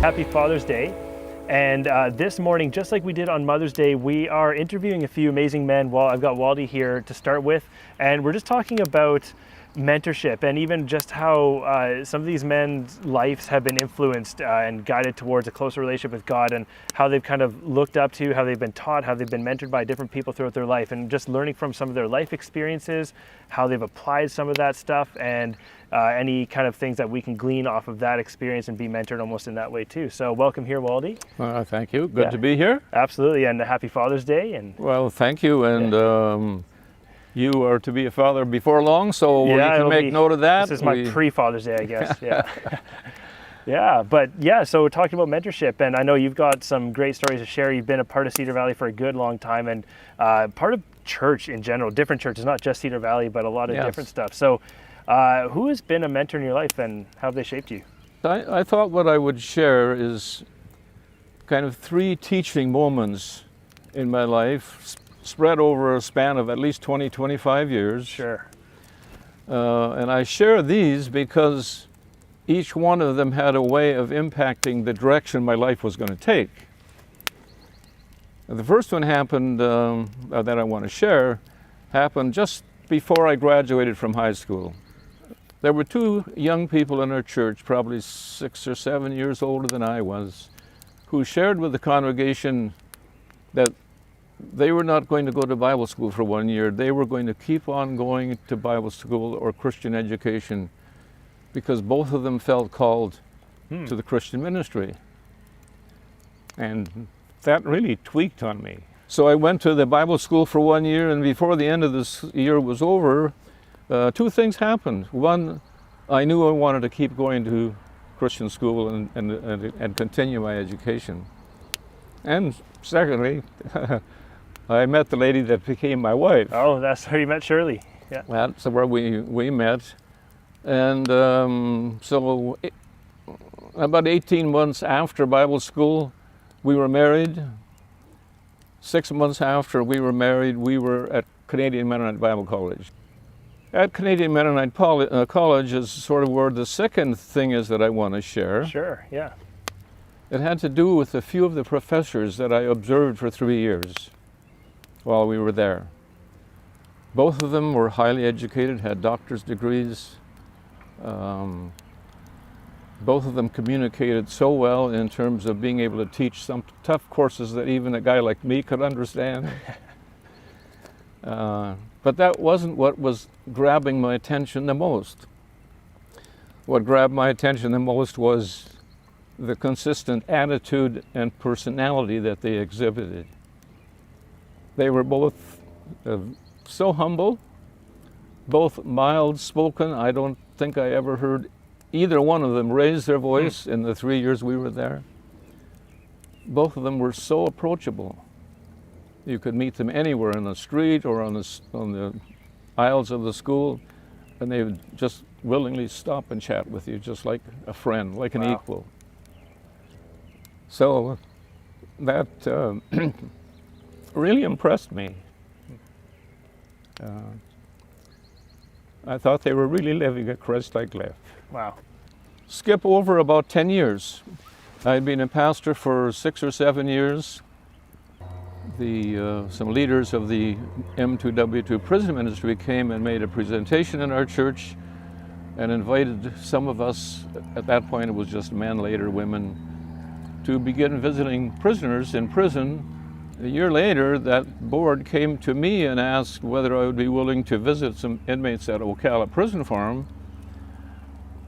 Happy Father's Day. And this morning, just like we did on Mother's Day, we are interviewing a few amazing men. Well, I've got Waldy here to start with, and we're just talking about mentorship and even just how some of these men's lives have been influenced and guided towards a closer relationship with God, and how they've kind of looked up to, how they've been taught, how they've been mentored by different people throughout their life, and just learning from some of their life experiences, how they've applied some of that stuff, and any kind of things that we can glean off of that experience and be mentored almost in that way too. So welcome here, Waldy. Thank you. Good to be here. Absolutely, and happy Father's Day. And well, thank you. And you are to be a father before long, so you can make note of that. This is my pre-Father's Day, I guess. Yeah. So talking about mentorship, and I know you've got some great stories to share. You've been a part of Cedar Valley for a good long time, and part of church in general, different churches, not just Cedar Valley, but a lot of different stuff. So who has been a mentor in your life, and how have they shaped you? I thought what I would share is kind of 3 teaching moments in my life, spread over a span of at least 20, 25 years. Sure. And I share these because each one of them had a way of impacting the direction my life was going to take. The first one happened, that I want to share, happened just before I graduated from high school. There were 2 young people in our church, probably 6 or 7 years older than I was, who shared with the congregation that they were not going to go to Bible school for 1 year. They were going to keep on going to Bible school or Christian education because both of them felt called to the Christian ministry. And that really tweaked on me. So I went to the Bible school for 1 year, and before the end of this year was over, 2 things happened. One, I knew I wanted to keep going to Christian school and continue my education. And secondly, I met the lady that became my wife. Oh, that's how you met Shirley. Yeah. That's where we met. And so about 18 months after Bible school, we were married. 6 months after we were married, we were at Canadian Mennonite Bible College. At Canadian Mennonite College is sort of where the second thing is that I want to share. Sure, yeah. It had to do with a few of the professors that I observed for 3 years while we were there. Both of them were highly educated, had doctor's degrees. Both of them communicated so well in terms of being able to teach some tough courses that even a guy like me could understand. But that wasn't what was grabbing my attention the most. What grabbed my attention the most was the consistent attitude and personality that they exhibited. They were both so humble, both mild-spoken. I don't think I ever heard either one of them raise their voice in the 3 years we were there. Both of them were so approachable. You could meet them anywhere in the street or on the aisles of the school, and they would just willingly stop and chat with you, just like a friend, like an equal. So that really impressed me. I thought they were really living a Christ-like life. Wow. Skip over about 10 years. I'd been a pastor for 6 or 7 years. Some leaders of the M2W2 prison ministry came and made a presentation in our church and invited some of us, at that point it was just men, later women, to begin visiting prisoners in prison. A year later, that board came to me and asked whether I would be willing to visit some inmates at Ocala Prison Farm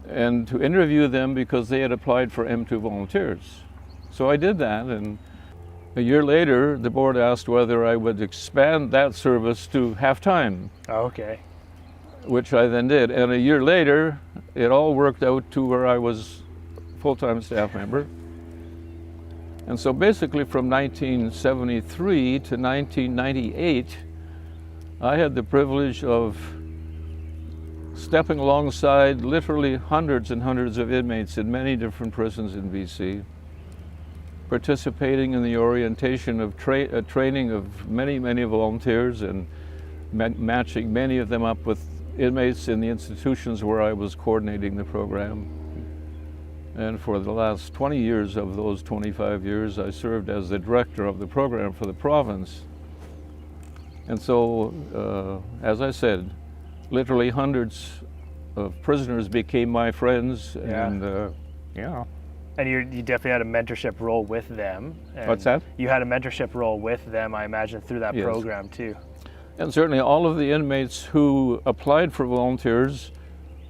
and to interview them because they had applied for M2 volunteers. So I did that, and a year later, the board asked whether I would expand that service to half-time. Oh, okay. Which I then did. And a year later, it all worked out to where I was full-time staff member. And so basically from 1973 to 1998, I had the privilege of stepping alongside literally hundreds and hundreds of inmates in many different prisons in BC, participating in the orientation of training of many volunteers and matching many of them up with inmates in the institutions where I was coordinating the program. And for the last 20 years of those 25 years, I served as the director of the program for the province. And so, as I said, literally hundreds of prisoners became my friends, and yeah. And you definitely had a mentorship role with them. And What's that? You had a mentorship role with them, I imagine, through that Yes. program too. And certainly all of the inmates who applied for volunteers,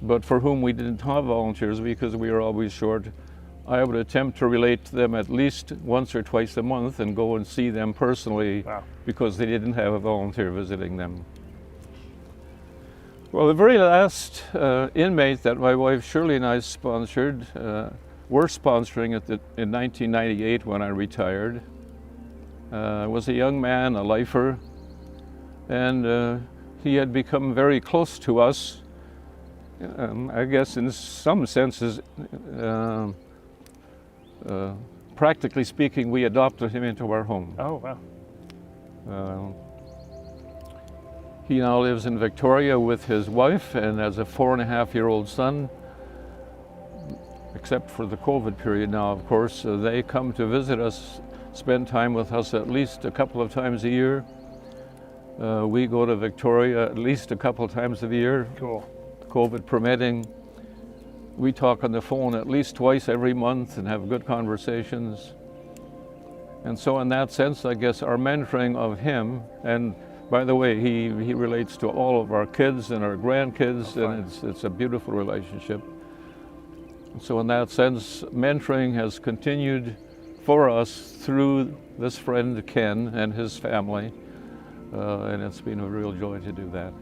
but for whom we didn't have volunteers because we were always short, I would attempt to relate to them at least once or twice a month and go and see them personally. Wow. Because they didn't have a volunteer visiting them. Well, the very last inmate that my wife Shirley and I sponsored, were sponsoring in 1998 when I retired, was a young man, a lifer, and he had become very close to us. I guess in some senses, practically speaking, we adopted him into our home. Oh, wow. He now lives in Victoria with his wife and has a 4.5-year-old son. Except for the COVID period now, of course, they come to visit us, spend time with us at least a couple of times a year. We go to Victoria at least a couple of times a year, Cool. COVID permitting. We talk on the phone at least twice every month and have good conversations. And so in that sense, I guess our mentoring of him, and by the way, he relates to all of our kids and our grandkids, and it's a beautiful relationship. So in that sense, mentoring has continued for us through this friend Ken and his family, and it's been a real joy to do that.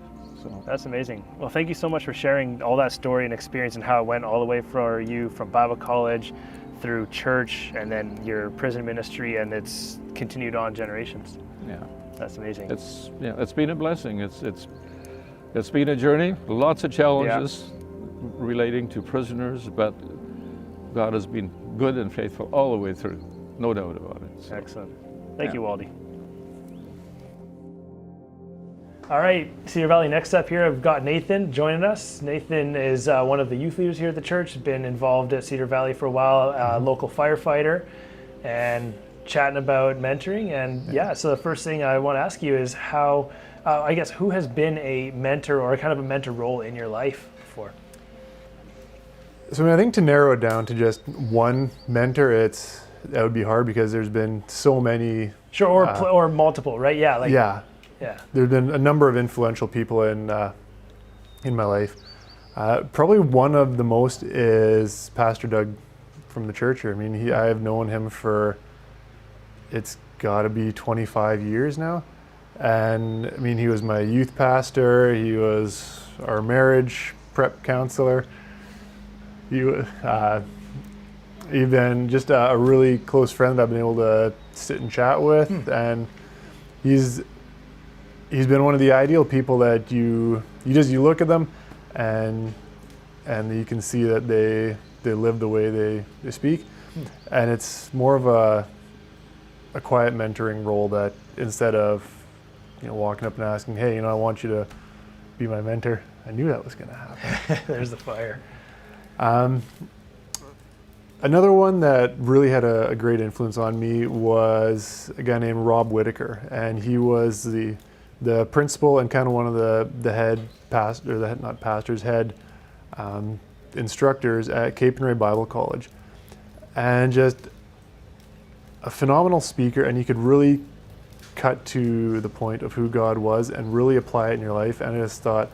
So That's amazing. Well, thank you so much for sharing all that story and experience and how it went all the way for you from Bible college through church and then your prison ministry, and it's continued on generations. yeah, That's amazing. it's been a blessing. It's been a journey, lots of challenges relating to prisoners, but God has been good and faithful all the way through, no doubt about it. So, Excellent. Thank you, Waldy. All right, Cedar Valley, next up here, I've got Nathan joining us. Nathan is one of the youth leaders here at the church, been involved at Cedar Valley for a while, local firefighter, and chatting about mentoring. And so the first thing I want to ask you is how, who has been a mentor or kind of a mentor role in your life before? So I think to narrow it down to just one mentor, that would be hard because there's been so many. Sure, or multiple, right? Yeah. Yeah. There's been a number of influential people in my life. Probably one of the most is Pastor Doug from the church here. I mean, I have known him for, it's got to be 25 years now. And I mean, he was my youth pastor. He was our marriage prep counselor. He's been just a really close friend that I've been able to sit and chat with, and he's been one of the ideal people that you look at them, and you can see that they live the way they speak, and it's more of a quiet mentoring role that instead of walking up and asking, hey, I want you to be my mentor. I knew that was going to happen. There's the fire. Another one that really had a great influence on me was a guy named Rob Whitaker, and he was the principal and kind of one of the head head instructors at Cape and Ray Bible College, and just a phenomenal speaker, and you could really cut to the point of who God was and really apply it in your life. And I just thought,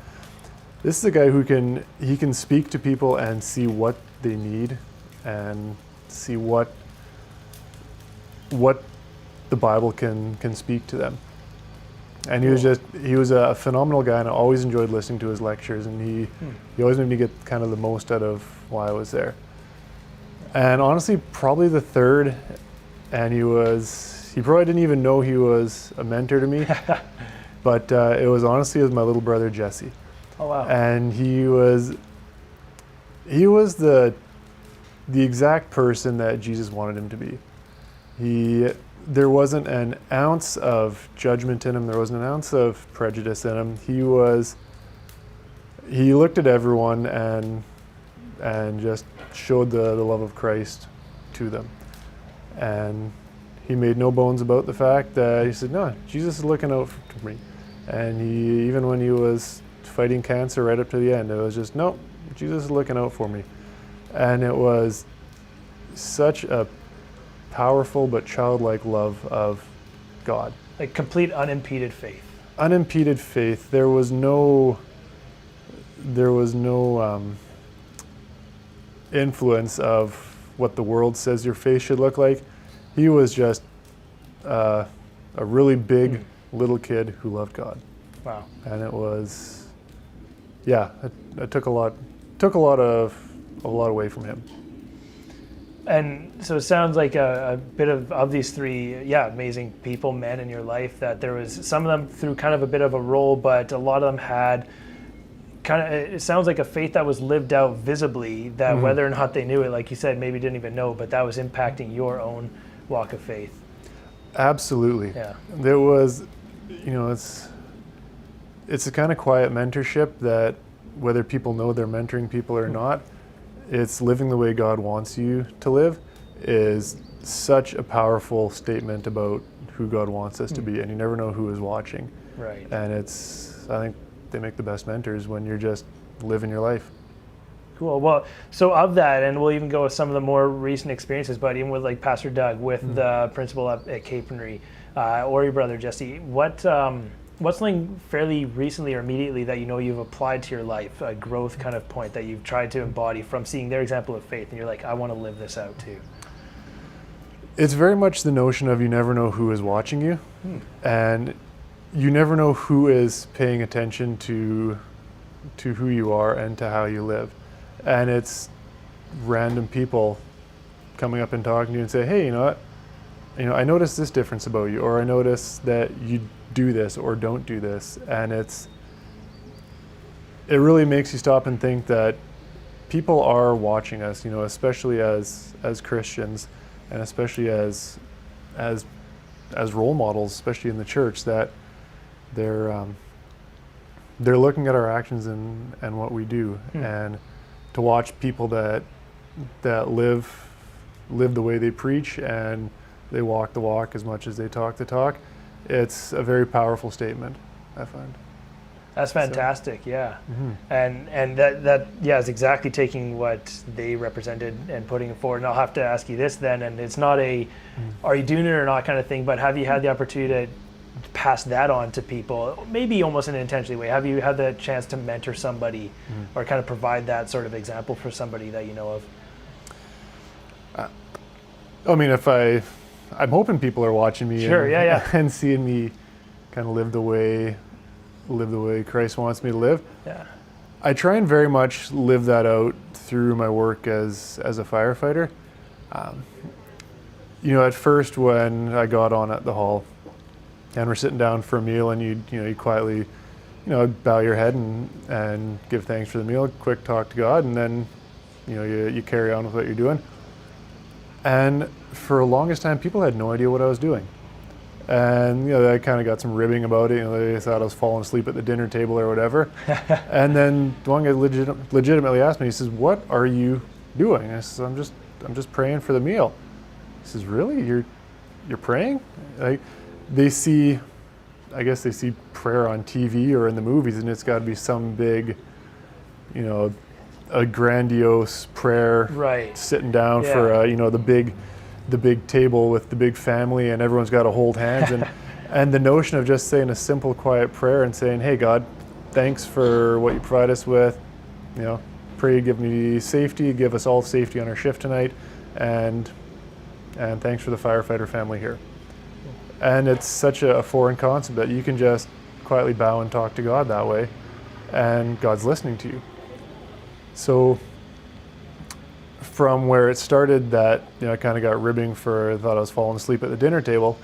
this is a guy who can speak to people and see what they need and see what the Bible can speak to them. And he was a phenomenal guy, and I always enjoyed listening to his lectures, and he always made me get kind of the most out of why I was there. And honestly, probably the third, and he probably didn't even know he was a mentor to me, but it was my little brother Jesse. Oh wow! And he was the exact person that Jesus wanted him to be. There wasn't an ounce of judgment in him. There wasn't an ounce of prejudice in him. He looked at everyone and and just showed the love of Christ to them. And he made no bones about the fact that he said, no, Jesus is looking out for me. And he, even when he was fighting cancer right up to the end, it was just, no, Jesus is looking out for me. And it was such a powerful but childlike love of God. Like complete unimpeded faith. Unimpeded faith. There was no influence of what the world says your faith should look like. He was just a really big little kid who loved God. Wow. And it was, yeah, it took a lot away from him. And so it sounds like a bit of these three, amazing people, men in your life, that there was some of them through kind of a bit of a role, but a lot of them had it sounds like a faith that was lived out visibly, that whether or not they knew it, like you said, maybe didn't even know, but that was impacting your own walk of faith. Absolutely. Yeah. There was, it's a kind of quiet mentorship that whether people know they're mentoring people or not, it's living the way God wants you to live is such a powerful statement about who God wants us to be, and you never know who is watching. Right. And I think they make the best mentors when you're just living your life. Cool. Well, so of that, and we'll even go with some of the more recent experiences, but even with like Pastor Doug, with the principal at Capenry, or your brother Jesse, what's something fairly recently or immediately that you've applied to your life, a growth kind of point that you've tried to embody from seeing their example of faith, and you're like, I want to live this out too? It's very much the notion of you never know who is watching you, and you never know who is paying attention to who you are and to how you live. And it's random people coming up and talking to you and say, hey, you know what? I noticed this difference about you, or I noticed that you do this or don't do this. And it really makes you stop and think that people are watching us, especially as Christians, and especially as role models, especially in the church, that they're looking at our actions and what we do, and to watch people that live the way they preach and they walk the walk as much as they talk the talk. It's a very powerful statement, I find. That's fantastic. So, yeah. And that is exactly taking what they represented and putting it forward. And I'll have to ask you this then, and it's not are you doing it or not kind of thing, but have you had the opportunity to pass that on to people, maybe almost in an intentional way? Have you had the chance to mentor somebody or kind of provide that sort of example for somebody that you know of? I mean, I'm hoping people are watching me and seeing me kind of live the way Christ wants me to live. Yeah. I try and very much live that out through my work as a firefighter. At first when I got on at the hall and we're sitting down for a meal, and you quietly, bow your head and give thanks for the meal, quick talk to God, and then, you carry on with what you're doing. And for the longest time, people had no idea what I was doing. And, I kind of got some ribbing about it. They thought I was falling asleep at the dinner table or whatever. And then one guy legitimately asked me, he says, what are you doing? I said, I'm just praying for the meal. He says, really? You're praying? They see prayer on TV or in the movies, and it's got to be some big, a grandiose prayer, right, sitting down for the big table with the big family, and everyone's got to hold hands, and the notion of just saying a simple quiet prayer and saying, hey God, thanks for what you provide us with, pray you give me safety, give us all safety on our shift tonight, and thanks for the firefighter family here. And it's such a foreign concept that you can just quietly bow and talk to God that way, and God's listening to you. So from where it started that, I kind of got ribbing I thought I was falling asleep at the dinner table,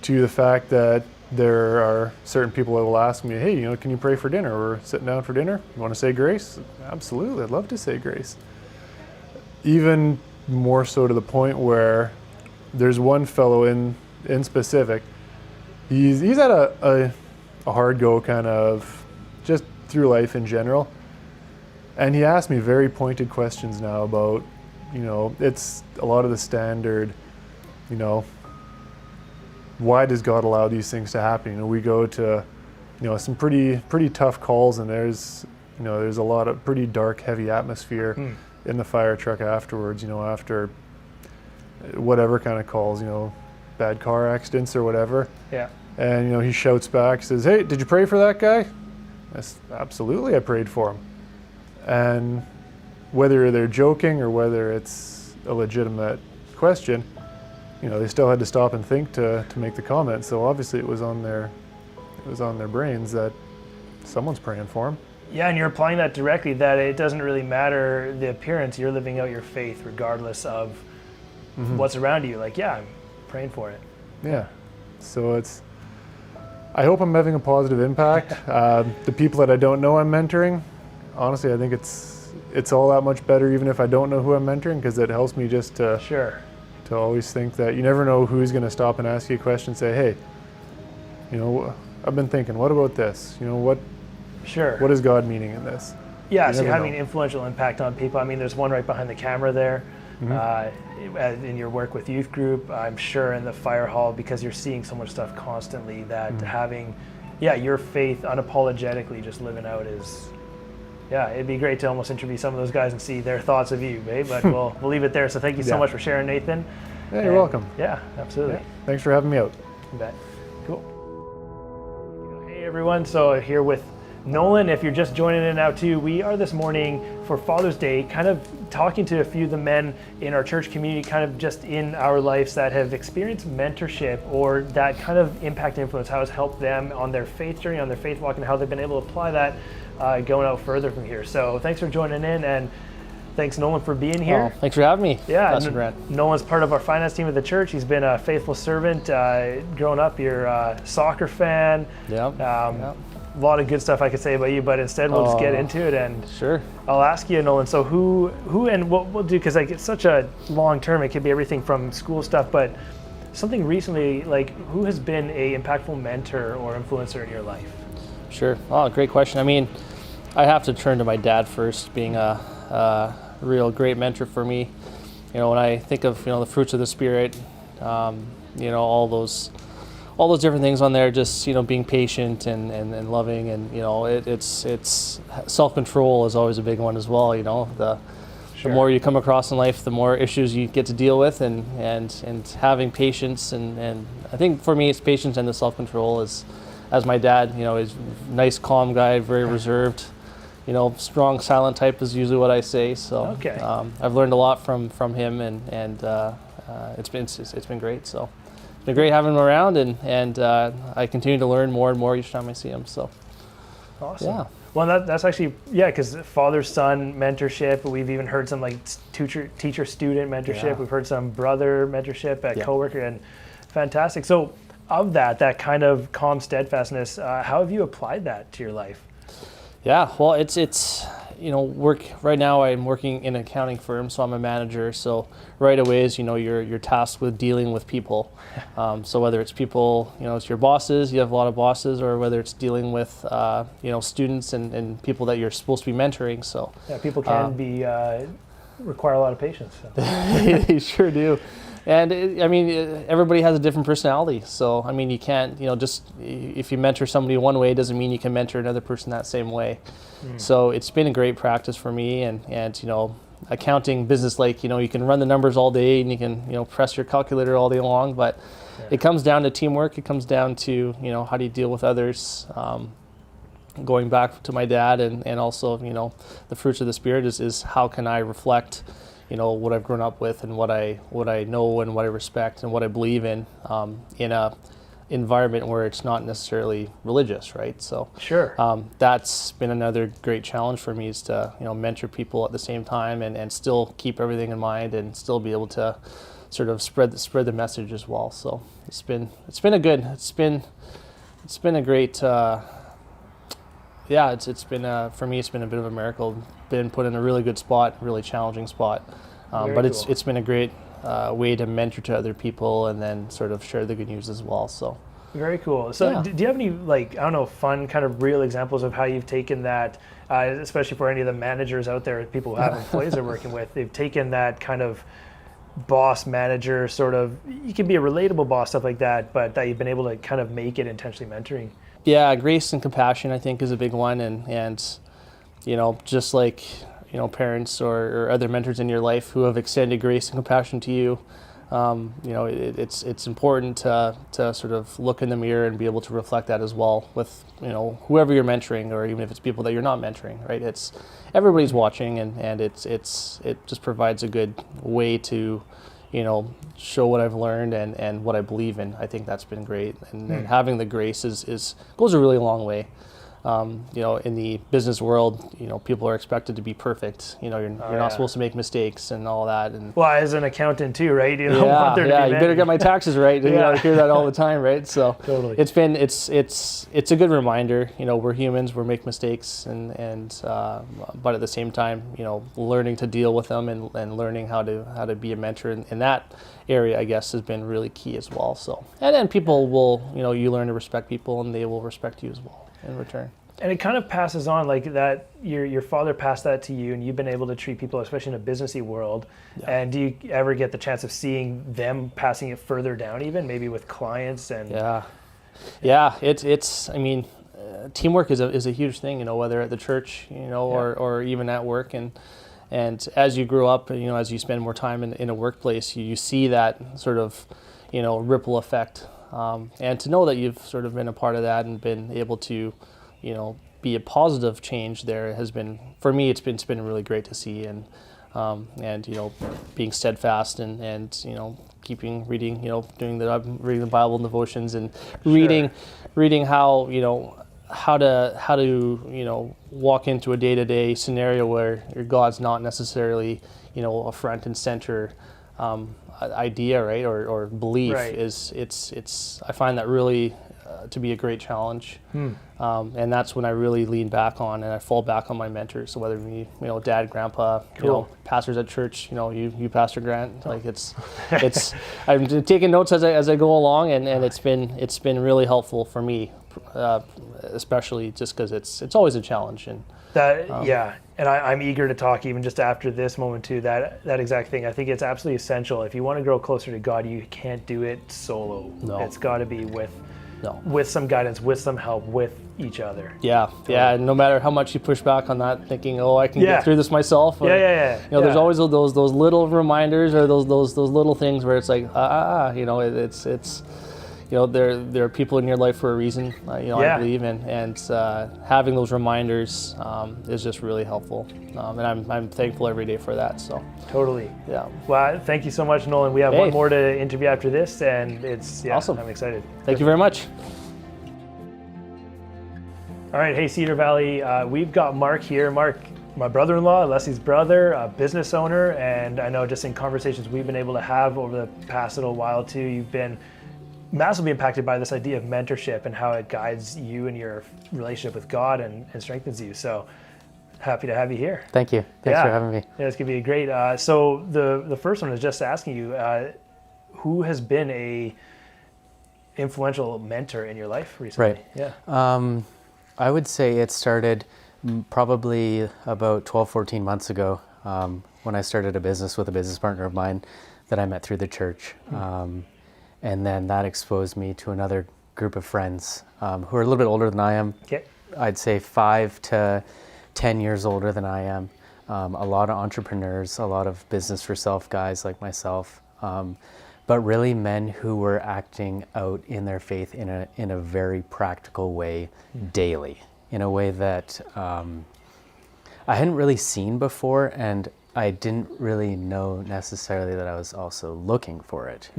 to the fact that there are certain people that will ask me, hey, can you pray for dinner? We're sitting down for dinner. You want to say grace? Absolutely, I'd love to say grace. Even more so to the point where there's one fellow in specific, he's had a hard go kind of just through life in general, And he asked me very pointed questions now about, it's a lot of the standard, why does God allow these things to happen? We go to, some pretty tough calls, and there's a lot of pretty dark, heavy atmosphere in the fire truck afterwards, after whatever kind of calls, bad car accidents or whatever. Yeah. And, he shouts back, says, "Hey, did you pray for that guy?" Absolutely, I prayed for him. And whether they're joking or whether it's a legitimate question, they still had to stop and think to make the comment. So obviously it was on their brains that someone's praying for him. Yeah, and you're applying that directly, that it doesn't really matter the appearance. You're living out your faith regardless of what's around you. Like, yeah, I'm praying for it. Yeah. So I hope I'm having a positive impact. The people that I don't know I'm mentoring, honestly, I think it's all that much better even if I don't know who I'm mentoring, because it helps me just to always think that you never know who's going to stop and ask you a question and say, "Hey, I've been thinking, what about this? What is God meaning in this?" Yeah, so you're having an influential impact on people. I mean, there's one right behind the camera there. In your work with youth group, I'm sure in the fire hall, because you're seeing so much stuff constantly, that having, your faith unapologetically just living out is, it'd be great to almost interview some of those guys and see their thoughts of you, eh? But we'll leave it there. So thank you so much for sharing, Nathan. Yeah, you're welcome. Yeah, absolutely. Yeah. Thanks for having me out. You bet. Cool. Hey everyone, so here with Nolan. If you're just joining in now too, we are this morning for Father's Day kind of talking to a few of the men in our church community, kind of just in our lives, that have experienced mentorship or that kind of impact and influence, how it's helped them on their faith journey, on their faith walk, and how they've been able to apply that going out further from here. So thanks for joining in, and thanks Nolan for being here. Oh, thanks for having me. Yeah, Pastor Grant. Nolan's part of our finance team at the church. He's been a faithful servant growing up. You're a soccer fan. Yep. A lot of good stuff I could say about you, but instead we'll just get into it. And sure. I'll ask you, Nolan, so who and what we'll do, because it's such a long term, it could be everything from school stuff, but something recently, who has been a impactful mentor or influencer in your life? Sure. Oh, great question. I mean, I have to turn to my dad first, being a real great mentor for me. When I think of the fruits of the Spirit, all those different things on there, just being patient and loving, and it's self-control is always a big one as well. The more you come across in life, the more issues you get to deal with, and having patience, and I think for me it's patience and the self-control. As my dad, is a nice, calm guy, very reserved. Strong, silent type is usually what I say. So I've learned a lot from him, and it's been great. So it's been great having him around, and I continue to learn more and more each time I see him. So awesome. Yeah. Well, that's actually because father-son mentorship. We've even heard some teacher-student mentorship. Yeah. We've heard some brother mentorship, coworker, and fantastic. So of that kind of calm steadfastness, how have you applied that to your life? Yeah, well, it's work right now. I'm working in an accounting firm, so I'm a manager. So right away, is you're tasked with dealing with people. So whether it's people, it's your bosses, you have a lot of bosses, or whether it's dealing with students and people that you're supposed to be mentoring. So yeah, people can require a lot of patience. So. They sure do. And everybody has a different personality. So, you can't, just if you mentor somebody one way, doesn't mean you can mentor another person that same way. So it's been a great practice for me, and accounting, business, you can run the numbers all day and you can, press your calculator all day long, but it comes down to teamwork. It comes down to, how do you deal with others? Going back to my dad and also, the fruits of the Spirit is how can I reflect what I've grown up with and what I know and what I respect and what I believe in a environment where it's not necessarily religious, right? So sure, that's been another great challenge for me, is to mentor people at the same time and still keep everything in mind and still be able to sort of spread the message as well. So it's been a great for me it's been a bit of a miracle. Been put in a really good spot, really challenging spot, but cool. It's been a great way to mentor to other people and then sort of share the good news as well. So Very cool. So Yeah. do you have any, like, I don't know, fun kind of real examples of how you've taken that, especially for any of the managers out there, people who have employees they're working with, they've taken that kind of boss manager sort of, you can be a relatable boss, stuff like that, but that you've been able to kind of make it intentionally mentoring? Yeah, grace and compassion, I think, is a big one. And just like, parents or other mentors in your life who have extended grace and compassion to you, it's important to sort of look in the mirror and be able to reflect that as well with, whoever you're mentoring, or even if it's people that you're not mentoring, right? Everybody's watching, and it just provides a good way to, show what I've learned and what I believe in. I think that's been great. And having the grace goes a really long way. In the business world, people are expected to be perfect. You're not supposed to make mistakes and all that. And well, as an accountant too, right? You don't want there to be you better get my taxes right. I hear that all the time, right? So totally. It's a good reminder. We're humans, we make mistakes, but at the same time, learning to deal with them and learning how to be a mentor in that area, I guess, has been really key as well. So, and then people will, you learn to respect people, and they will respect you as well in return. And it kind of passes on like that. Your father passed that to you, and you've been able to treat people, especially in a businessy world. Yeah. And do you ever get the chance of seeing them passing it further down, even maybe with clients? And yeah, it's. I mean, teamwork is a huge thing. Whether at the church, or even at work, and as you grow up, as you spend more time in a workplace, you see that sort of, ripple effect. And to know that you've sort of been a part of that and been able to, be a positive change there has been, for me, it's been really great to see. And being steadfast and keeping reading, reading the Bible and devotions, and reading how to walk into a day-to-day scenario where your God's not necessarily, a front and center idea, right, or belief. Right. I find that really to be a great challenge, and that's when I really lean back on and I fall back on my mentors. So whether it be dad, grandpa, cool. Pastors at church, you Pastor Grant, like it's I'm taking notes as I go along, and it's been really helpful for me, especially just because it's always a challenge. And and I'm eager to talk even just after this moment too, that exact thing. I think it's absolutely essential. If you want to grow closer to God, you can't do it solo. No. It's got to be with some guidance, with some help, with each other. Yeah. And no matter how much you push back on that, thinking, I can get through this myself. Or, there's always those little reminders, or those little things where it's like, it's. There are people in your life for a reason, I believe, and having those reminders is just really helpful, and I'm thankful every day for that. So totally, yeah. Well, thank you so much, Nolan. We have one more to interview after this, and it's awesome. I'm excited. Thank you very much. All right, hey Cedar Valley, we've got Mark here. Mark, my brother-in-law, Leslie's brother, a business owner, and I know just in conversations we've been able to have over the past little while too, you've been massively impacted by this idea of mentorship and how it guides you in your relationship with God and strengthens you. So happy to have you here. Thank you. Thanks for having me. Yeah, it's going to be great. So the first one is just asking you, who has been a influential mentor in your life recently? Right. Yeah. I would say it started probably about 12, 14 months ago when I started a business with a business partner of mine that I met through the church. And then that exposed me to another group of friends who are a little bit older than I am. Okay. I'd say 5 to 10 years older than I am. A lot of entrepreneurs, a lot of business for self guys like myself, but really men who were acting out in their faith in a very practical way daily, in a way that I hadn't really seen before, and I didn't really know necessarily that I was also looking for it.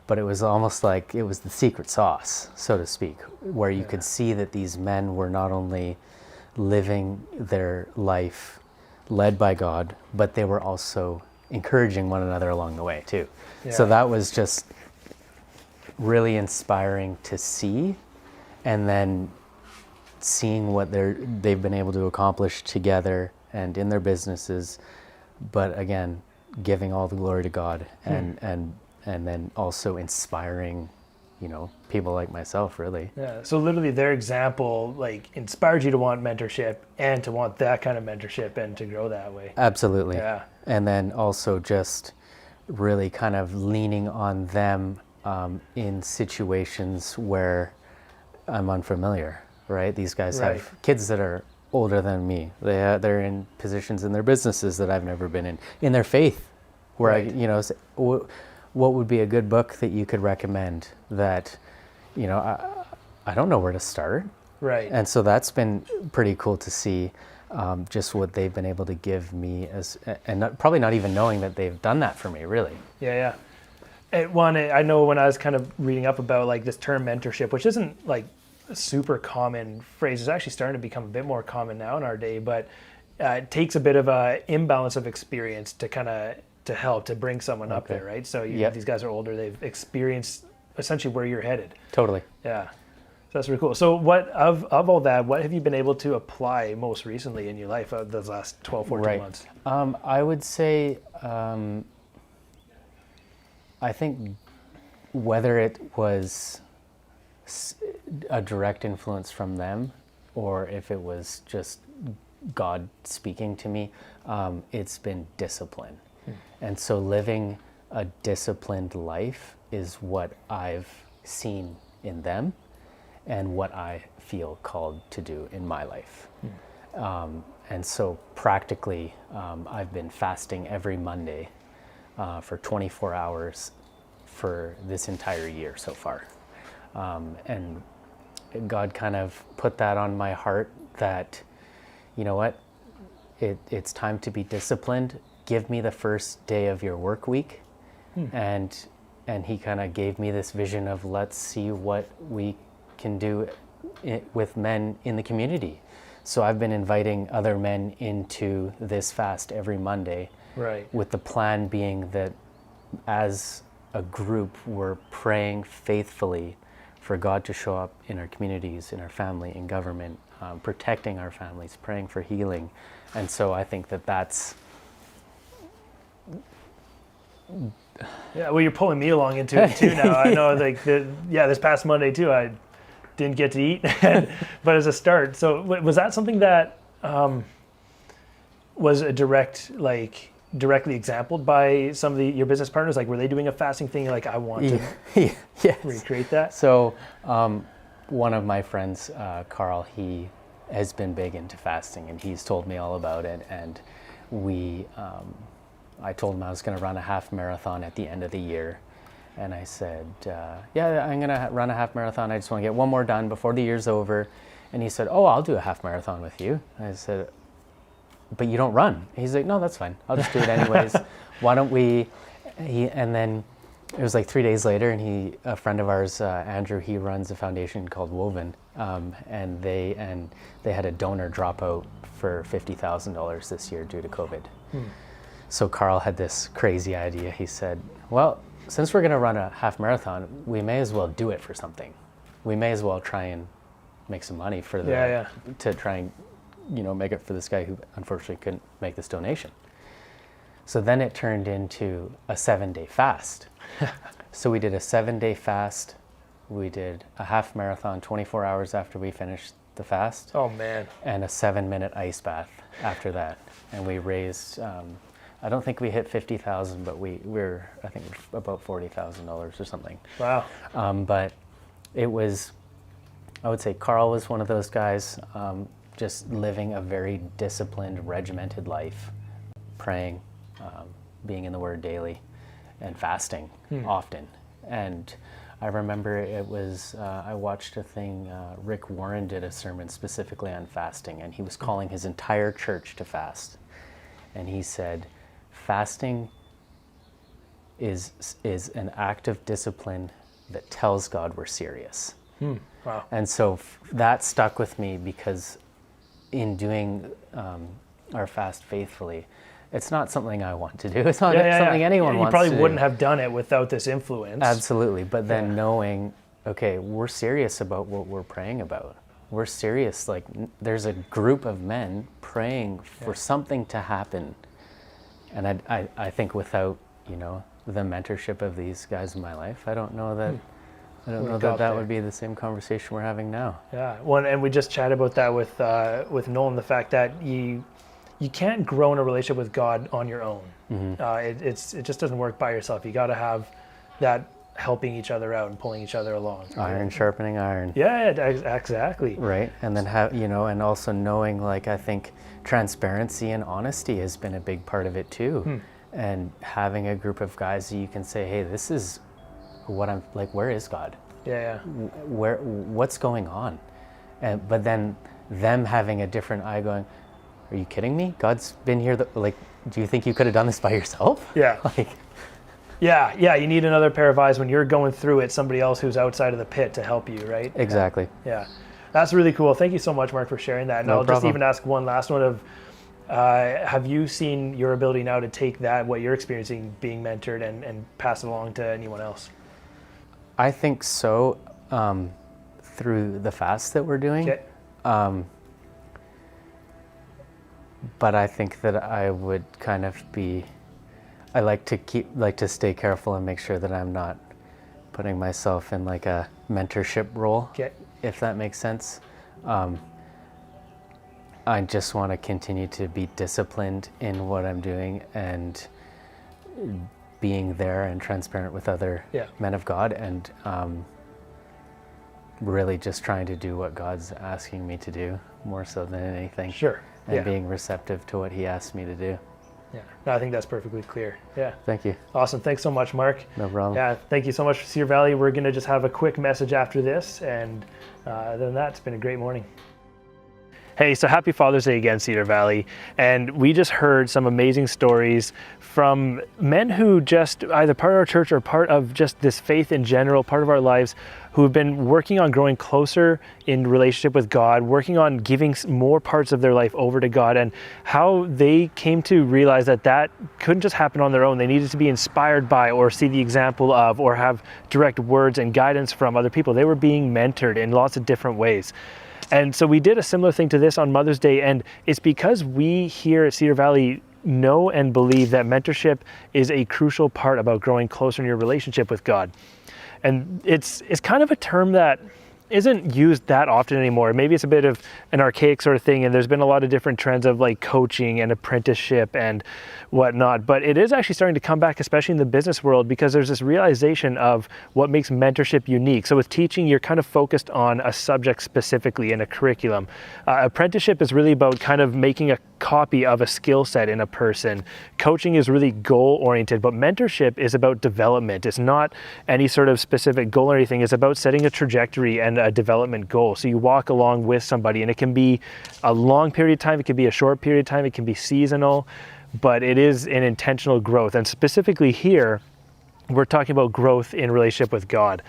But it was almost like it was the secret sauce, so to speak, where you could see that these men were not only living their life led by God, but they were also encouraging one another along the way too. Yeah. So that was just really inspiring to see, and then seeing what they've been able to accomplish together and in their businesses, but again, giving all the glory to God, and then also inspiring people like myself, really. Yeah. So literally their example like inspired you to want mentorship and to want that kind of mentorship and to grow that way. Absolutely. Yeah. And then also just really kind of leaning on them in situations where I'm unfamiliar, right? These guys Right. have kids that are older than me. They're in positions in their businesses that I've never been in their faith, where Right. what would be a good book that you could recommend that, I don't know where to start. Right. And so that's been pretty cool to see, just what they've been able to give me probably not even knowing that they've done that for me, really. Yeah. I know when I was kind of reading up about like this term mentorship, which isn't like a super common phrase, it's actually starting to become a bit more common now in our day, but it takes a bit of a imbalance of experience to help to bring someone up Okay. there, right? So Yep. these guys are older, they've experienced essentially where you're headed. Totally. Yeah. So that's really cool. So what of all that, what have you been able to apply most recently in your life those last 12, 14 Right. months? I would say, I think whether it was a direct influence from them or if it was just God speaking to me, it's been discipline. And so living a disciplined life is what I've seen in them and what I feel called to do in my life. And so practically, I've been fasting every Monday for 24 hours for this entire year so far. And God kind of put that on my heart that, you know what, it's time to be disciplined. Give me the first day of your work week. And he kind of gave me this vision of let's see what we can do with men in the community. So I've been inviting other men into this fast every Monday, Right. with the plan being that as a group, we're praying faithfully for God to show up in our communities, in our family, in government, protecting our families, praying for healing. And so I think that's... Yeah, well, you're pulling me along into it too now. I know, like, this past Monday too, I didn't get to eat, but as a start. So was that something that was a directly exampled by some of your business partners? Like, were they doing a fasting thing? Like, I want to Yes. recreate that? So one of my friends, Carl, he has been big into fasting, and he's told me all about it. And I told him I was going to run a half marathon at the end of the year. And I said, yeah, I'm going to run a half marathon. I just want to get one more done before the year's over. And he said, oh, I'll do a half marathon with you. And I said, but you don't run. He's like, no, that's fine. I'll just do it anyways. Why don't we? And then it was like 3 days later, and a friend of ours, Andrew, he runs a foundation called Woven, and they had a donor drop out for $50,000 this year due to COVID. So Carl had this crazy idea. He said, well, since we're going to run a half marathon, we may as well do it for something. We may as well try and make some money for to try and make it for this guy who unfortunately couldn't make this donation. So then it turned into a 7-day fast. So we did a 7-day fast. We did a half marathon 24 hours after we finished the fast. Oh man! And a 7-minute ice bath after that. And we raised, I don't think we hit 50,000, but we're I think about $40,000 or something. Wow. But it was, I would say Carl was one of those guys, just living a very disciplined, regimented life, praying, being in the Word daily, and fasting often. And I remember it was, I watched a thing, Rick Warren did a sermon specifically on fasting, and he was calling his entire church to fast. And he said, fasting is an act of discipline that tells God we're serious. Wow. And so that stuck with me, because in doing our fast faithfully, it's not something I want to do. It's not something anyone wants to do. You probably wouldn't have done it without this influence. Absolutely. But then knowing, okay, we're serious about what we're praying about. We're serious. Like, there's a group of men praying for something to happen. And I think without, the mentorship of these guys in my life, I don't know that I don't know got that there. would be the same conversation we're having now. Yeah, well, and we just chatted about that with Nolan, the fact that you can't grow in a relationship with God on your own. It just doesn't work by yourself. You got to have that helping each other out and pulling each other along. Iron sharpening iron. Yeah, exactly. Right, and then have and also knowing, like, I think transparency and honesty has been a big part of it too, and having a group of guys that you can say, hey, this is what I'm like. Where is God? Yeah. What's going on? But then them having a different eye, going, are you kidding me? God's been here. Like, do you think you could have done this by yourself? Yeah. Like, yeah. You need another pair of eyes when you're going through it. Somebody else who's outside of the pit to help you, right? exactly. Yeah. That's really cool. Thank you so much, Mark, for sharing that. And No I'll just problem. even ask one last one of, have you seen your ability now to take that, what you're experiencing, being mentored, and pass it along to anyone else? I think so, through the fast that we're doing. Okay. But I think that I would kind of I like to stay careful and make sure that I'm not putting myself in like a mentorship role, Okay. if that makes sense. I just want to continue to be disciplined in what I'm doing and being there and transparent with other men of God, and really just trying to do what God's asking me to do more so than anything. Sure. And being receptive to what he asks me to do. Yeah. No, I think that's perfectly clear. Yeah. Thank you. Awesome. Thanks so much, Mark. No problem. Yeah. Thank you so much for Cedar Valley. We're going to just have a quick message after this. And other than that, it's been a great morning. Hey, so happy Father's Day again, Cedar Valley. And we just heard some amazing stories from men who just either part of our church or part of just this faith in general, part of our lives, who have been working on growing closer in relationship with God, working on giving more parts of their life over to God, and how they came to realize that that couldn't just happen on their own. They needed to be inspired by or see the example of or have direct words and guidance from other people. They were being mentored in lots of different ways. And so we did a similar thing to this on Mother's Day, and it's because we here at Cedar Valley know and believe that mentorship is a crucial part about growing closer in your relationship with God. And it's kind of a term that isn't used that often anymore. Maybe it's a bit of an archaic sort of thing, and there's been a lot of different trends of like coaching and apprenticeship and whatnot, but it is actually starting to come back, especially in the business world, because there's this realization of what makes mentorship unique. So with teaching, you're kind of focused on a subject specifically in a curriculum. Apprenticeship is really about kind of making a copy of a skill set in a person. Coaching is really goal oriented, but mentorship is about development. It's not any sort of specific goal or anything. It's about setting a trajectory and a development goal. So you walk along with somebody, and it can be a long period of time, it can be a short period of time, it can be seasonal, but it is an intentional growth. And specifically here, we're talking about growth in relationship with God.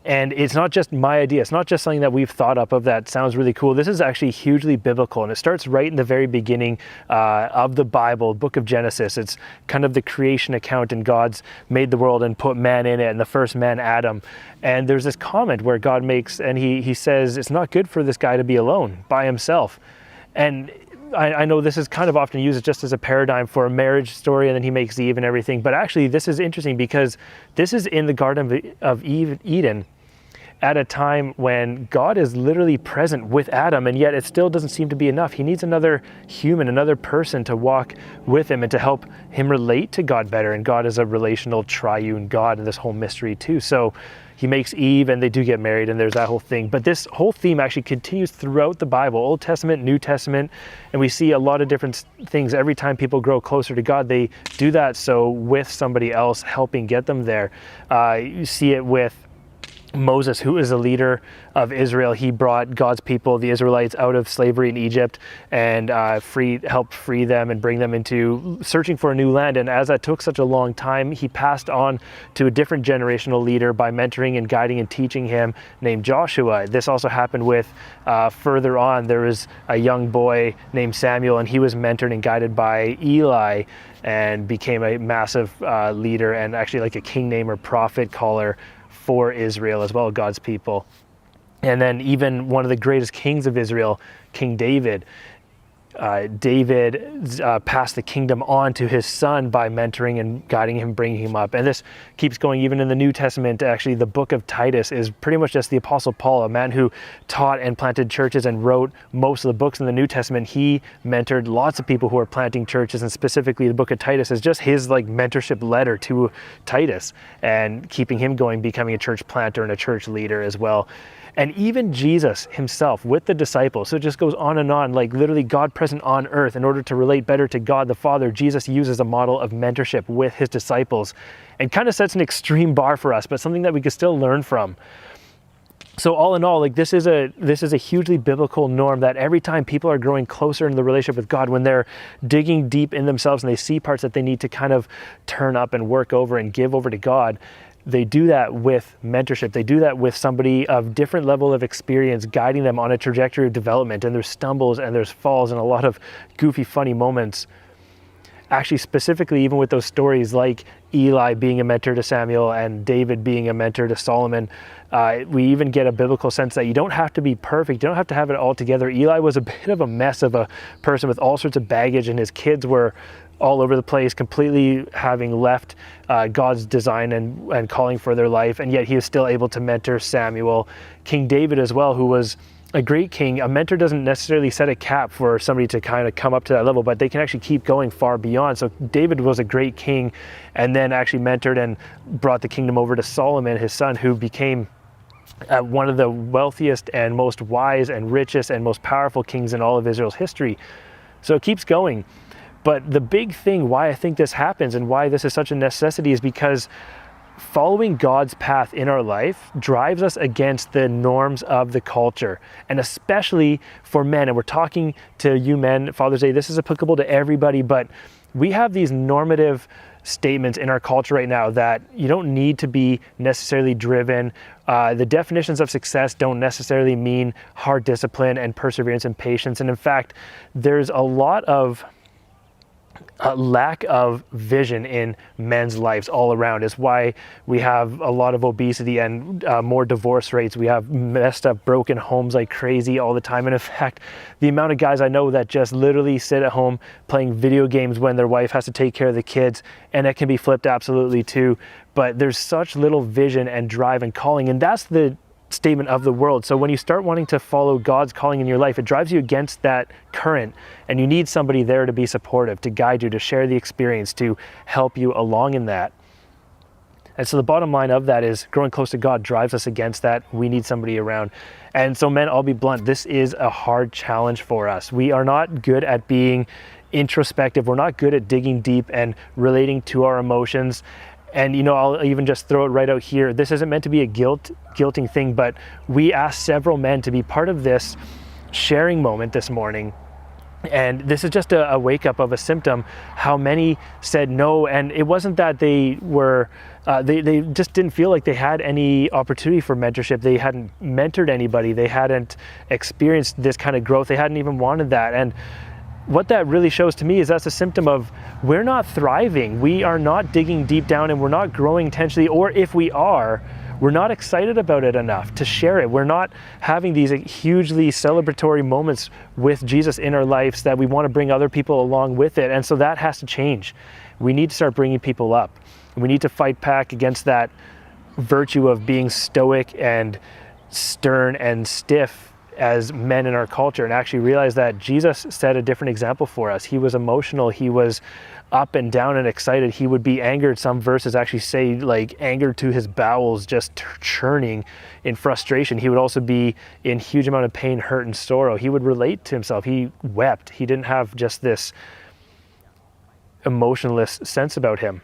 And it's not just my idea. It's not just something that we've thought up of that sounds really cool. This is actually hugely biblical, and it starts right in the very beginning of the Bible, book of Genesis. It's kind of the creation account, and God's made the world and put man in it, and the first man, Adam. And there's this comment where God makes, and he says, it's not good for this guy to be alone by himself. And I know this is kind of often used just as a paradigm for a marriage story, and then he makes Eve and everything. But actually, this is interesting because this is in the Garden of Eden at a time when God is literally present with Adam, and yet it still doesn't seem to be enough. He needs another human, another person to walk with him and to help him relate to God better. And God is a relational triune God in this whole mystery too. So he makes Eve, and they do get married, and there's that whole thing. But this whole theme actually continues throughout the Bible, Old Testament, New Testament, and we see a lot of different things. Every time people grow closer to God, they do that so with somebody else helping get them there. You see it with Moses, who is a leader of Israel. He brought God's people, the Israelites, out of slavery in Egypt and helped free them and bring them into searching for a new land. And as that took such a long time, he passed on to a different generational leader by mentoring and guiding and teaching him, named Joshua. This also happened with further on, there was a young boy named Samuel, and he was mentored and guided by Eli and became a massive leader and actually like a king name or prophet caller for Israel as well, God's people. And then even one of the greatest kings of Israel, King David, David passed the kingdom on to his son by mentoring and guiding him, bringing him up. And this keeps going even in the New Testament. Actually, the book of Titus is pretty much just the Apostle Paul, a man who taught and planted churches and wrote most of the books in the New Testament. He mentored lots of people who are planting churches, and specifically the book of Titus is just his like mentorship letter to Titus and keeping him going, becoming a church planter and a church leader as well. And even Jesus himself with the disciples, so it just goes on and on, like literally God present on earth in order to relate better to God the Father. Jesus uses a model of mentorship with his disciples and kind of sets an extreme bar for us, but something that we can still learn from. So all in all, like this is a hugely biblical norm that every time people are growing closer in the relationship with God, when they're digging deep in themselves and they see parts that they need to kind of turn up and work over and give over to God, they do that with mentorship. They do that with somebody of different level of experience, guiding them on a trajectory of development. And there's stumbles and there's falls and a lot of goofy, funny moments. Actually, specifically, even with those stories like Eli being a mentor to Samuel and David being a mentor to Solomon, we even get a biblical sense that you don't have to be perfect. You don't have to have it all together. Eli was a bit of a mess of a person with all sorts of baggage, and his kids were all over the place, completely having left God's design and calling for their life, and yet he was still able to mentor Samuel. King David as well, who was a great king. A mentor doesn't necessarily set a cap for somebody to kind of come up to that level, but they can actually keep going far beyond. So David was a great king and then actually mentored and brought the kingdom over to Solomon, his son, who became one of the wealthiest and most wise and richest and most powerful kings in all of Israel's history. So it keeps going. But the big thing why I think this happens and why this is such a necessity is because following God's path in our life drives us against the norms of the culture, and especially for men. And we're talking to you men, Father's Day, this is applicable to everybody, but we have these normative statements in our culture right now that you don't need to be necessarily driven. The definitions of success don't necessarily mean hard discipline and perseverance and patience. And in fact, there's a lot of lack of vision in men's lives all around. Is why we have a lot of obesity and more divorce rates. We have messed up, broken homes like crazy all the time. And in fact, the amount of guys I know that just literally sit at home playing video games when their wife has to take care of the kids, and it can be flipped absolutely too. But there's such little vision and drive and calling, and that's the statement of the world. So when you start wanting to follow God's calling in your life, it drives you against that current, and you need somebody there to be supportive, to guide you, to share the experience, to help you along in that. And so the bottom line of that is growing close to God drives us against that. We need somebody around. And so men, I'll be blunt, this is a hard challenge for us. We are not good at being introspective. We're not good at digging deep and relating to our emotions. And you know, I'll even just throw it right out here. This isn't meant to be a guilting thing, but we asked several men to be part of this sharing moment this morning. And this is just a wake up of a symptom, how many said no. And it wasn't that they were, they just didn't feel like they had any opportunity for mentorship. They hadn't mentored anybody. They hadn't experienced this kind of growth. They hadn't even wanted that. And what that really shows to me is that's a symptom of we're not thriving. We are not digging deep down, and we're not growing intentionally, or if we are, we're not excited about it enough to share it. We're not having these hugely celebratory moments with Jesus in our lives that we want to bring other people along with it. And so that has to change. We need to start bringing people up. We need to fight back against that virtue of being stoic and stern and stiff as men in our culture, and actually realize that Jesus set a different example for us. He was emotional. He was up and down and excited. He would be angered. Some verses actually say like angered to his bowels, just churning in frustration. He would also be in huge amount of pain, hurt, and sorrow. He would relate to himself. He wept. He didn't have just this emotionless sense about him.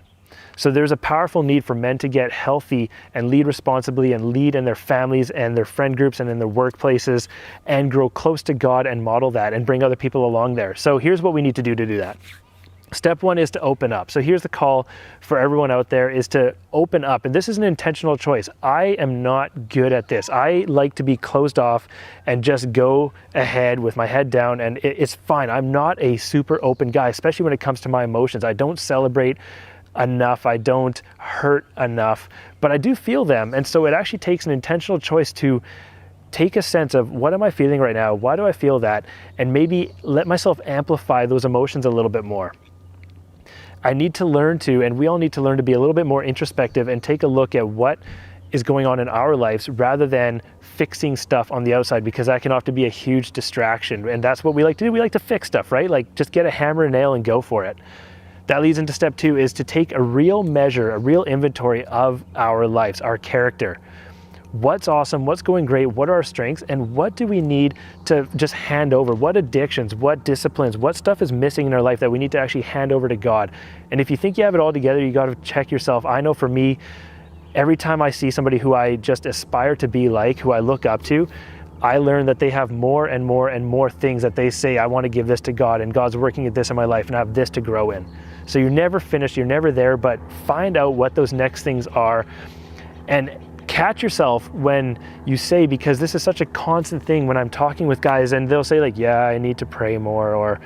So there's a powerful need for men to get healthy and lead responsibly and lead in their families and their friend groups and in their workplaces and grow close to God and model that and bring other people along there. So here's what we need to do that. Step one is to open up. So here's the call for everyone out there, is to open up. And this is an intentional choice. I am not good at this. I like to be closed off and just go ahead with my head down, and it's fine. I'm not a super open guy, especially when it comes to my emotions. I don't celebrate enough. I don't hurt enough, but I do feel them. And so it actually takes an intentional choice to take a sense of, what am I feeling right now? Why do I feel that? And maybe let myself amplify those emotions a little bit more. I need to learn to, and we all need to learn to be a little bit more introspective and take a look at what is going on in our lives rather than fixing stuff on the outside, because that can often be a huge distraction. And that's what we like to do. We like to fix stuff, right? Like, just get a hammer and nail and go for it. That leads into step 2, is to take a real measure, a real inventory of our lives, our character. What's awesome, what's going great, what are our strengths, and what do we need to just hand over? What addictions, what disciplines, what stuff is missing in our life that we need to actually hand over to God? And if you think you have it all together, you got to check yourself. I know for me, every time I see somebody who I just aspire to be like, who I look up to, I learn that they have more and more and more things that they say, I want to give this to God, and God's working at this in my life, and I have this to grow in. So you're never finished, you're never there, but find out what those next things are, and catch yourself when you say, because this is such a constant thing when I'm talking with guys, and they'll say like, yeah, I need to pray more, or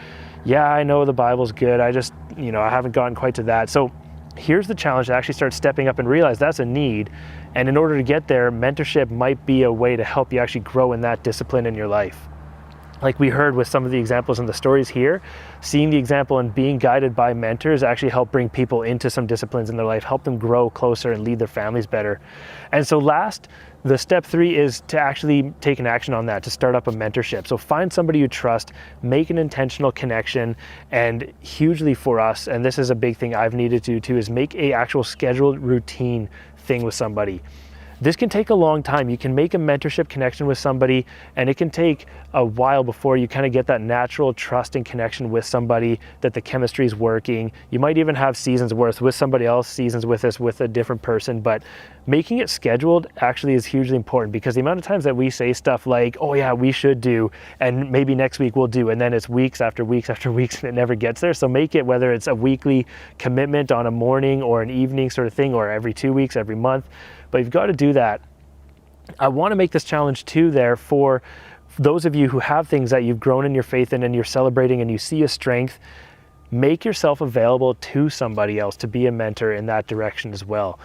yeah, I know the Bible's good, I just, I haven't gotten quite to that. So here's the challenge, to actually start stepping up and realize that's a need. And in order to get there, mentorship might be a way to help you actually grow in that discipline in your life. Like we heard with some of the examples in the stories here, seeing the example and being guided by mentors actually help bring people into some disciplines in their life, help them grow closer and lead their families better. And so last, the step 3 is to actually take an action on that, to start up a mentorship. So find somebody you trust, make an intentional connection, and hugely for us, and this is a big thing I've needed to do too, is make a actual scheduled routine thing with somebody. This can take a long time. You can make a mentorship connection with somebody, and it can take a while before you kind of get that natural trust and connection with somebody, that the chemistry is working. You might even have seasons worth with somebody else, seasons with us with a different person, but making it scheduled actually is hugely important, because the amount of times that we say stuff like, oh yeah, we should do, and maybe next week we'll do, and then it's weeks after weeks after weeks and it never gets there. So make it, whether it's a weekly commitment on a morning or an evening sort of thing, or every 2 weeks, every month, but you've got to do that. I want to make this challenge too there for those of you who have things that you've grown in your faith in and you're celebrating and you see a strength. Make yourself available to somebody else to be a mentor in that direction as well.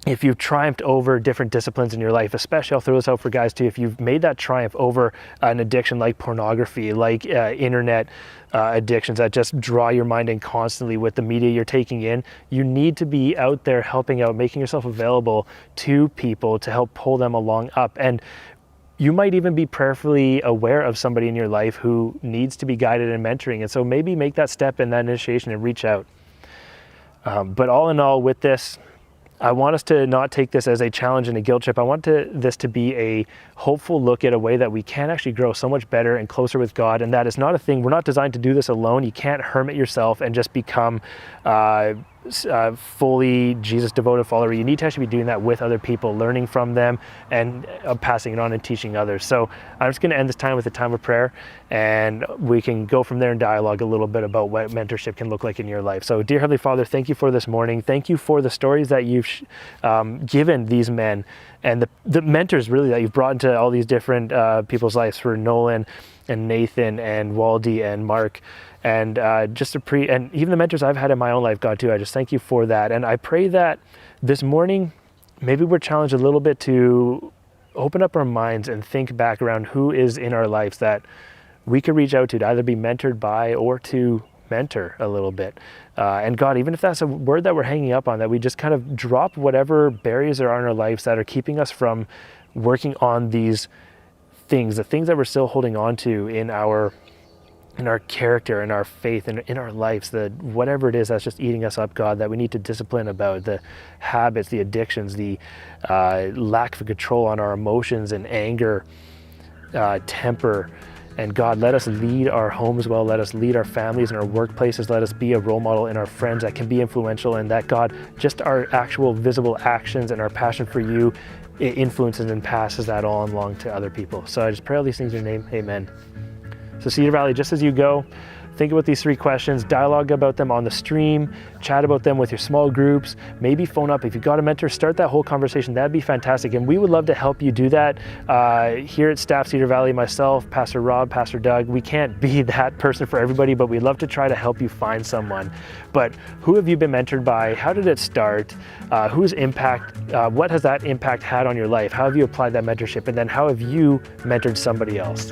If you've triumphed over different disciplines in your life, especially, I'll throw this out for guys too, if you've made that triumph over an addiction like pornography, like internet addictions that just draw your mind in constantly with the media you're taking in, you need to be out there helping out, making yourself available to people to help pull them along up. And you might even be prayerfully aware of somebody in your life who needs to be guided and mentoring. And so maybe make that step in that initiation and reach out. But all in all, with this, I want us to not take this as a challenge and a guilt trip. I want this to be a hopeful look at a way that we can actually grow so much better and closer with God. And that is not a thing. We're not designed to do this alone. You can't hermit yourself and just become fully Jesus devoted follower. You need to actually be doing that with other people, learning from them and passing it on and teaching others. So I'm just going to end this time with a time of prayer, and we can go from there and dialogue a little bit about what mentorship can look like in your life. So dear Heavenly Father, thank you for this morning. Thank you for the stories that you've given these men, and the mentors really that you've brought into all these different people's lives, for Nolan and Nathan and Waldy and Mark, and and even the mentors I've had in my own life, God, too. I just thank you for that. And I pray that this morning, maybe we're challenged a little bit to open up our minds and think back around who is in our lives that we could reach out to either be mentored by or to mentor a little bit. And God, even if that's a word that we're hanging up on, that we just kind of drop whatever barriers there are in our lives that are keeping us from working on these things, the things that we're still holding on to in our character, in our faith, and in our lives, whatever it is that's just eating us up, God, that we need to discipline about, the habits, the addictions, the lack of control on our emotions and anger, temper. And God, let us lead our homes well, let us lead our families and our workplaces, let us be a role model in our friends that can be influential, and that, God, just our actual visible actions and our passion for you, it influences and passes that on along to other people. So I just pray all these things in your name, amen. So Cedar Valley, just as you go, think about these 3 questions, dialogue about them on the stream, chat about them with your small groups, maybe phone up. If you've got a mentor, start that whole conversation. That'd be fantastic. And we would love to help you do that. Here at Staff Cedar Valley, myself, Pastor Rob, Pastor Doug, we can't be that person for everybody, but we'd love to try to help you find someone. But who have you been mentored by? How did it start? Whose impact, what has that impact had on your life? How have you applied that mentorship? And then how have you mentored somebody else?